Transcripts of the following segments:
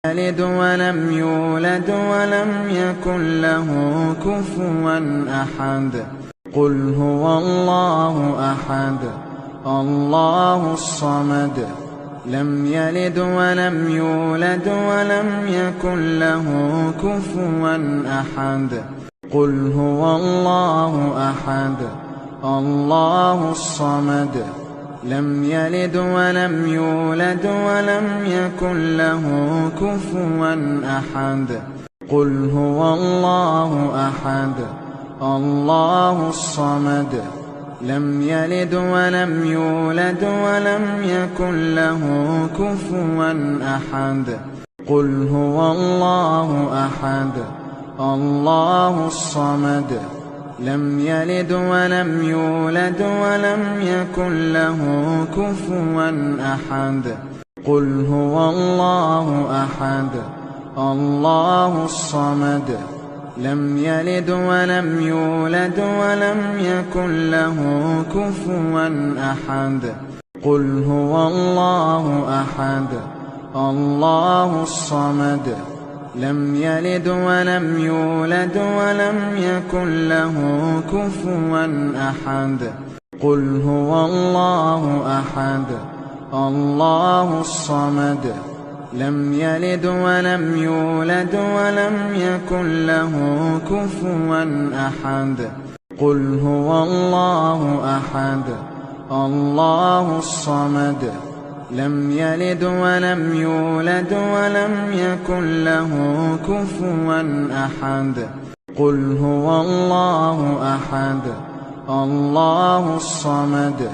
يلد ولم يولد ولم يكن له كفوا أحد. قل هو الله أحد الله الصمد لم يلد ولم يولد ولم يكن له كفوا أحد. قل هو الله أحد الله الصمد لم يلد ولم يولد ولم يكن له كفوا أحد. قل هو الله أحد الله الصمد لم يلد ولم يولد ولم يكن له كفوا أحد. قل هو الله أحد الله الصمد لم يلد ولم يولد ولم يكن له كفوا أحد. قل هو الله أحد الله الصمد لم يلد ولم يولد ولم يكن له كفوا أحد. قل هو الله أحد الله الصمد لم يلد ولم يولد ولم يكن له كفوا أحد. قل هو الله أحد الله الصمد لم يلد ولم يولد ولم يكن له كفوا أحد. قل هو الله أحد الله الصمد لم يلد ولم يولد ولم يكن له كفوا أحد. قل هو الله أحد الله الصمد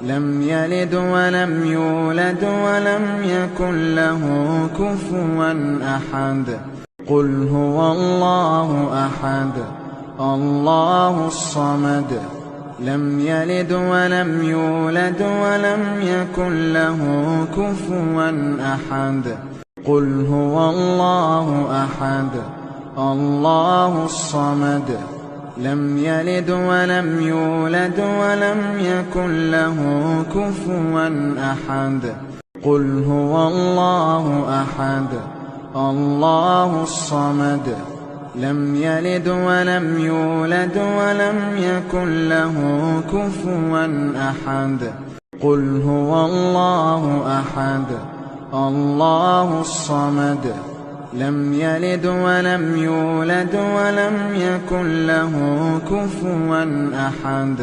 لم يلد ولم يولد ولم يكن له كفوا أحد. قل هو الله أحد الله الصمد لم يلد ولم يولد ولم يكن له كفوا أحد. قل هو الله أحد الله الصمد لم يلد ولم يولد ولم يكن له كفوا أحد. قل هو الله أحد الله الصمد لم يلد ولم يولد ولم يكن له كفوا أحد. قل هو الله أحد الله الصمد لم يلد ولم يولد ولم يكن له كفوا أحد.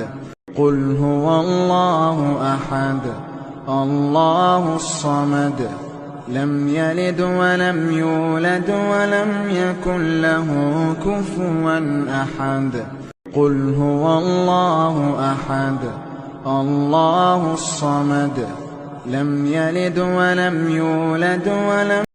قل هو الله أحد الله الصمد لم يلد ولم يولد ولم يكن له كفوا أحد. قل هو الله أحد الله الصمد لم يلد ولم يولد ولم